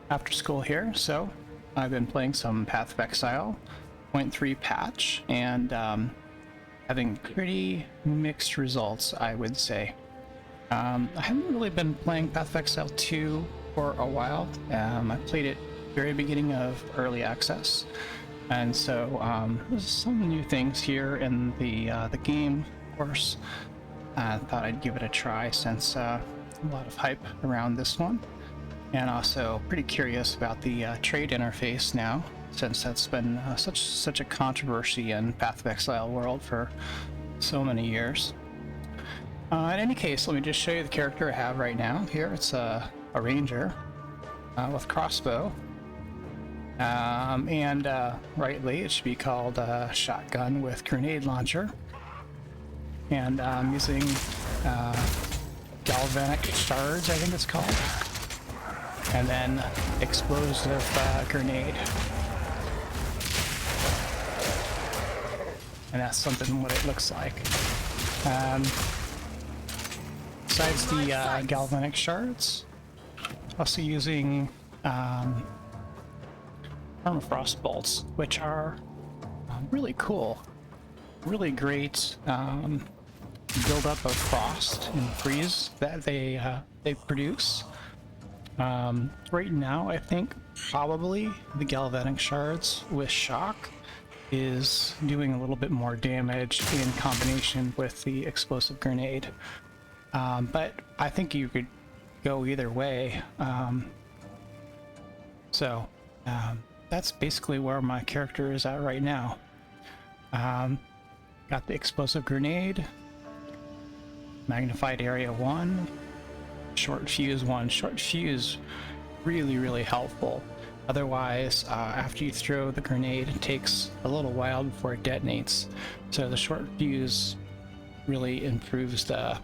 after school here, so I've been playing some Path of Exile 0.3 patch and having pretty mixed results, I would say. I haven't really been playing Path of Exile 2 for a while. I played it very beginning of early access, and so there's some new things here in the game, of course. I thought I'd give it a try since a lot of hype around this one. And also pretty curious about the trade interface now, since that's been such a controversy in Path of Exile world for so many years. In any case, let me just show you the character I have right now. Here it's a ranger with crossbow, and rightly it should be called a shotgun with grenade launcher. And I'm using galvanic shards, I think it's called. And then explosive grenade. And that's something what it looks like. Besides the galvanic shards, also using permafrost bolts, which are really cool. Really great buildup of frost and freeze that they produce. Right now, I think probably the galvanic shards with shock is doing a little bit more damage in combination with the explosive grenade. But I think you could go either way. So that's basically where my character is at right now. Got the explosive grenade, magnified area 1, short fuse 1. Short fuse really helpful. Otherwise, after you throw the grenade, it takes a little while before it detonates. So the short fuse really improves the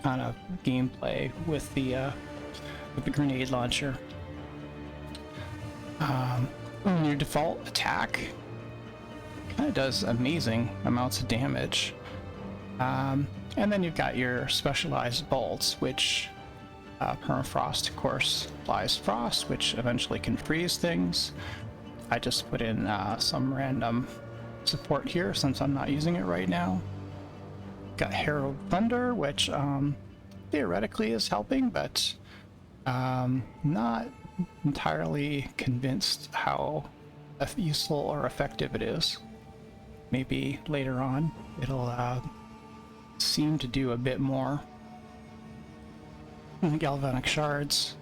kind of gameplay with the grenade launcher. Your default attack kind of does amazing amounts of damage. And then you've got your specialized bolts, which permafrost, of course, applies frost, which eventually can freeze things. I just put in some random support here since I'm not using it right now. Got Herald Thunder, which theoretically is helping, but not entirely convinced how useful or effective it is. Maybe later on it'll seem to do a bit more. Galvanic shards,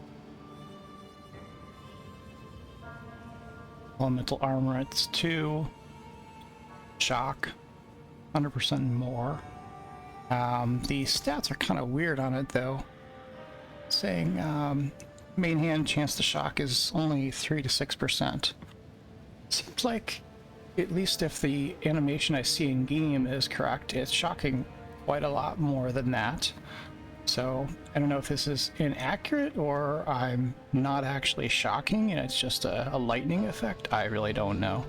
elemental armor, it's 2, shock 100% more. The stats are kind of weird on it though, saying main hand chance to shock is only 3 to 6%. Seems like, at least if the animation I see in game is correct, it's shocking quite a lot more than that. So I don't know if this is inaccurate or I'm not actually shocking and it's just a lightning effect. I really don't know.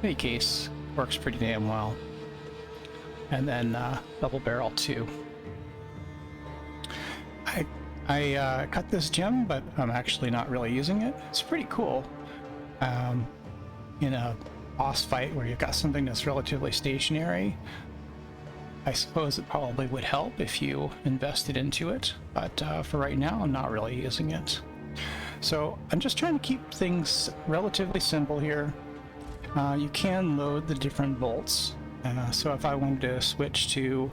In any case, works pretty damn well. And then double barrel 2. I cut this gem, but I'm actually not really using it. It's pretty cool. In a boss fight where you've got something that's relatively stationary, I suppose it probably would help if you invested into it, but for right now I'm not really using it. So I'm just trying to keep things relatively simple here. You can load the different bolts, so if I wanted to switch to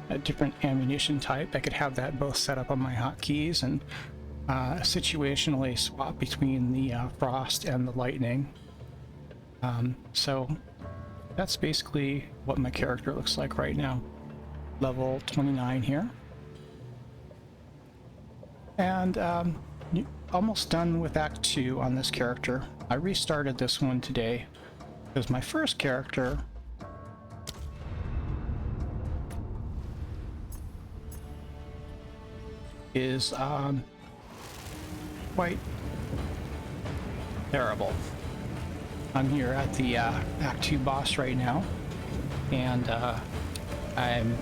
a different ammunition type, I could have that both set up on my hotkeys and situationally swap between the frost and the lightning. So that's basically what my character looks like right now. Level 29 here. And almost done with Act 2 on this character. I restarted this one today because my first character is quite terrible. I'm here at the Act 2 boss right now, and I'm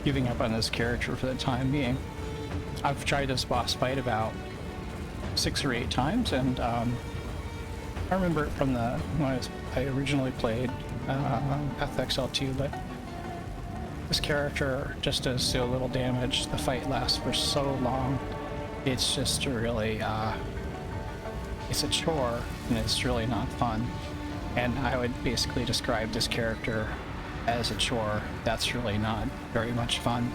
giving up on this character for the time being. I've tried this boss fight about 6 or 8 times, and I remember it from the when I originally played Path of Exile 2, but this character just does so little damage. The fight lasts for so long. It's just really, it's a chore, and it's really not fun. And I would basically describe this character as a chore. That's really not very much fun.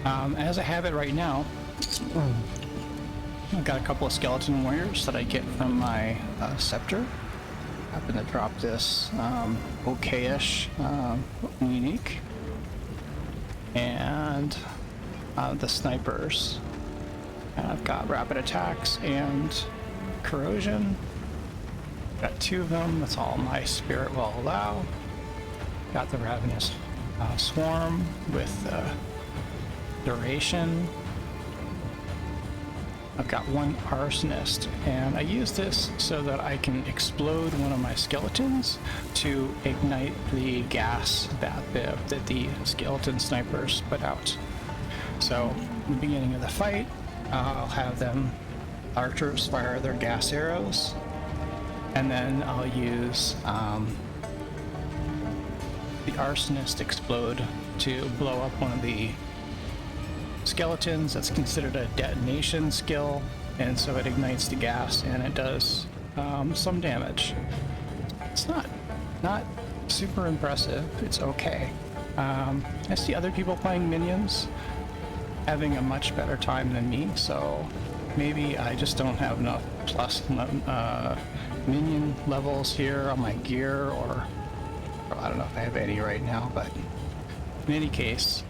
As I have it right now, I've got a couple of skeleton warriors that I get from my scepter. Happen to drop this okay-ish unique. And the snipers. And I've got rapid attacks and corrosion. Got 2 of them, that's all my spirit will allow. Got the ravenous swarm with duration. I've got 1 arsonist, and I use this so that I can explode one of my skeletons to ignite the gas that the skeleton snipers put out. So, in the beginning of the fight, I'll have them archers fire their gas arrows, and then I'll use the arsonist explode to blow up one of the skeletons. That's considered a detonation skill, and so it ignites the gas and it does some damage. It's not super impressive. It's okay. I see other people playing minions having a much better time than me, so maybe I just don't have enough plus minion levels here on my gear, or I don't know if I have any right now, but in any case,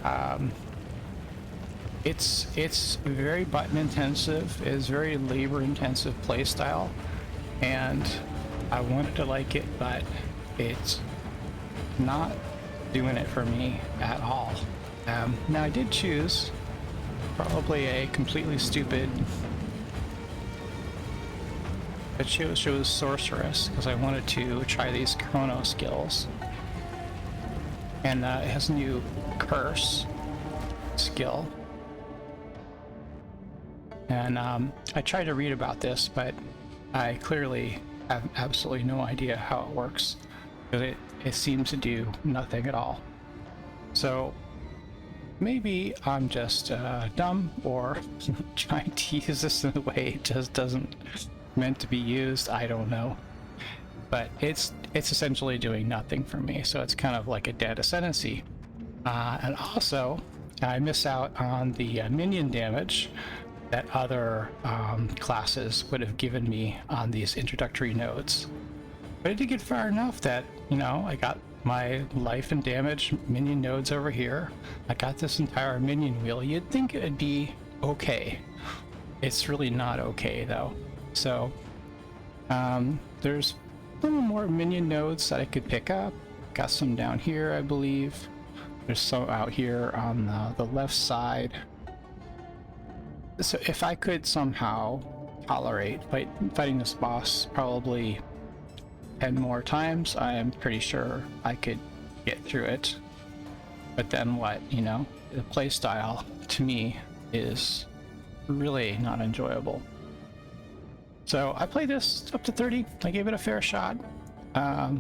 it's very button intensive, it's very labor intensive playstyle, and I wanted to like it, but it's not doing it for me at all. Now I did choose probably a completely stupid, I chose Sorceress because I wanted to try these Chrono skills, and it has a new Curse skill. And I tried to read about this, but I clearly have absolutely no idea how it works, because it seems to do nothing at all. So maybe I'm just dumb, or trying to use this in a way it just doesn't meant to be used. I don't know, but it's essentially doing nothing for me, so it's kind of like a dead ascendancy. And also I miss out on the minion damage that other classes would have given me on these introductory nodes. But I did get far enough that, you know, I got my life and damage minion nodes over here. I got this entire minion wheel. You'd think it would be okay. It's really not okay though. So there's a little more minion nodes that I could pick up. Got some down here, I believe. There's some out here on the left side. So if I could somehow tolerate fighting this boss probably 10 more times, I am pretty sure I could get through it. But then what, you know? The playstyle to me is really not enjoyable. So I played this up to 30. I gave it a fair shot. I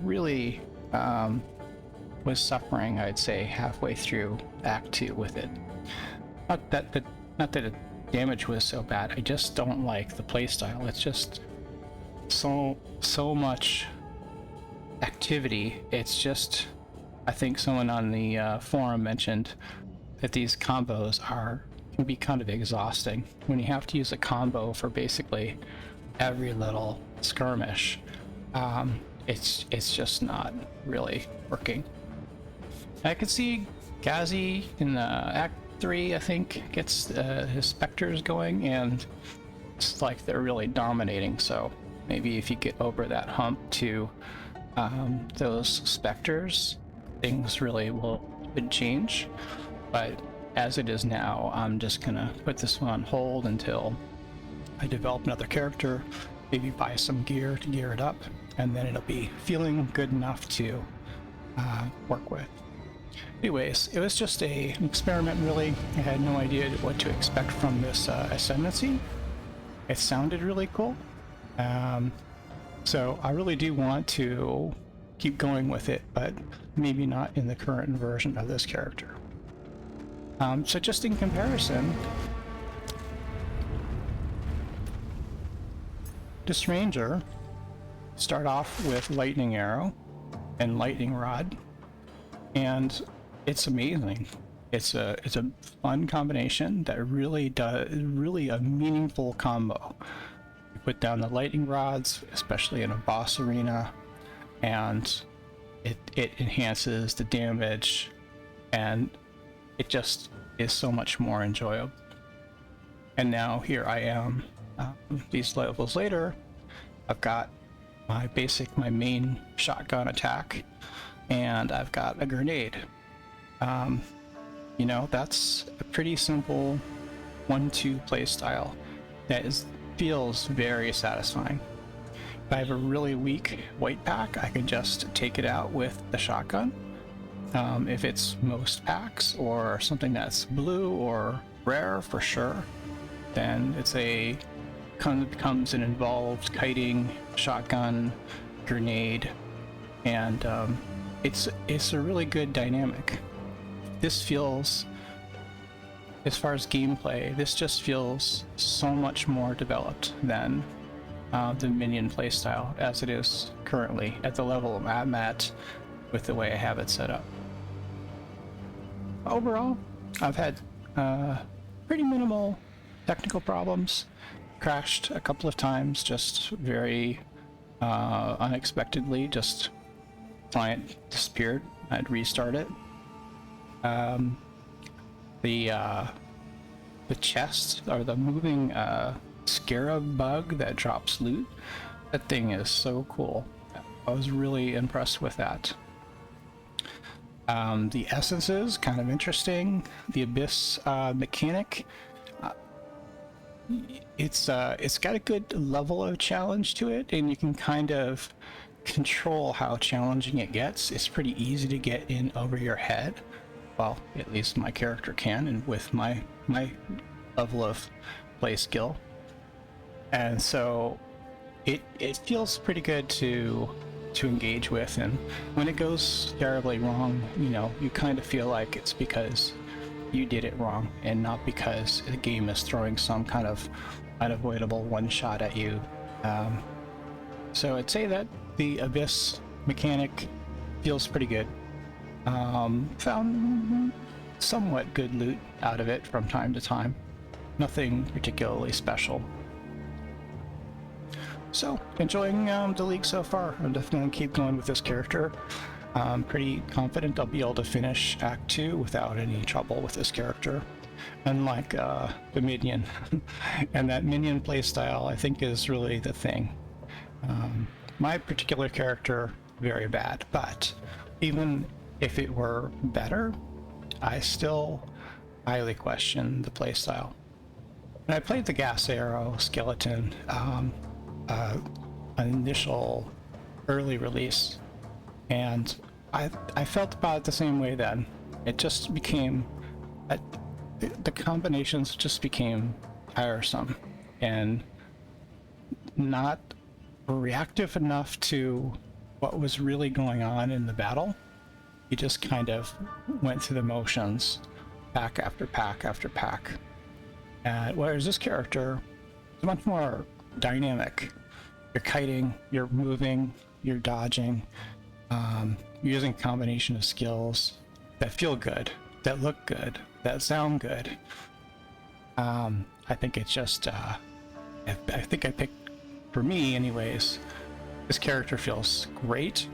really was suffering, I'd say, halfway through Act 2 with it. Not that the damage was so bad, I just don't like the playstyle. It's just so much activity. It's just, I think someone on the forum mentioned that these combos can be kind of exhausting when you have to use a combo for basically every little skirmish. It's just not really working. I could see Gazi in Act 3, I think, gets his specters going, and it's like they're really dominating. So maybe if you get over that hump to those specters, things really would change. But as it is now, I'm just gonna put this one on hold until I develop another character, maybe buy some gear to gear it up, and then it'll be feeling good enough to work with. Anyways, it was just an experiment, really. I had no idea what to expect from this ascendancy, it sounded really cool. So I really do want to keep going with it, but maybe not in the current version of this character. So just in comparison, this ranger start off with lightning arrow and lightning rod, and it's amazing. It's a fun combination that really a meaningful combo. You put down the lightning rods, especially in a boss arena, and it enhances the damage, and it just is so much more enjoyable. And now here I am, these levels later, I've got my main shotgun attack, and I've got a grenade. You know, that's a pretty simple 1-2 play style that feels very satisfying. If I have a really weak white pack, I can just take it out with the shotgun. If it's most packs or something that's blue or rare for sure, then becomes an involved kiting, shotgun, grenade, and it's a really good dynamic. This feels, as far as gameplay, this just feels so much more developed than the Minion playstyle as it is currently at the level I'm at with the way I have it set up. Overall, I've had pretty minimal technical problems. Crashed a couple of times, just very unexpectedly. Just client disappeared. I'd restart it. The chest, or the moving scarab bug that drops loot, that thing is so cool. I was really impressed with that. The essences, kind of interesting. The abyss mechanic, it's got a good level of challenge to it, and you can kind of control how challenging it gets. It's pretty easy to get in over your head. Well, at least my character can, and with my level of play skill. And so it feels pretty good to engage with, and when it goes terribly wrong, you know, you kind of feel like it's because you did it wrong and not because the game is throwing some kind of unavoidable one shot at you. So I'd say that the abyss mechanic feels pretty good. Found somewhat good loot out of it from time to time. Nothing particularly special. So, enjoying the league so far. I'm definitely going to keep going with this character. I'm pretty confident I'll be able to finish Act 2 without any trouble with this character. Unlike the Minion. And that Minion playstyle, I think, is really the thing. My particular character, very bad, but even if it were better, I still highly question the playstyle. And I played the gas arrow skeleton, an initial early release, and I felt about it the same way then. It just became, the combinations just became tiresome and not reactive enough to what was really going on in the battle. You just kind of went through the motions, pack after pack after pack. Whereas this character is much more dynamic. You're kiting, you're moving, you're dodging, you're using a combination of skills that feel good, that look good, that sound good. I think it's just, I think I picked, for me anyways, this character feels great.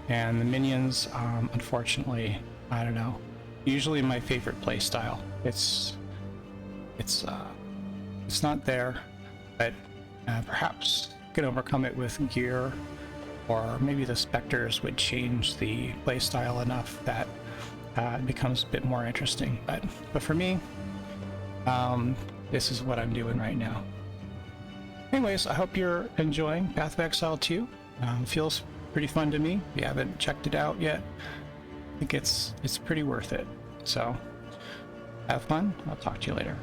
And the minions, unfortunately, I don't know, usually my favorite play style. It's not there, but perhaps can overcome it with gear, or maybe the specters would change the play style enough that it becomes a bit more interesting. But for me, this is what I'm doing right now. Anyways, I hope you're enjoying Path of Exile 2. Feels pretty fun to me. If you haven't checked it out yet, I think it's pretty worth it. So have fun. I'll talk to you later.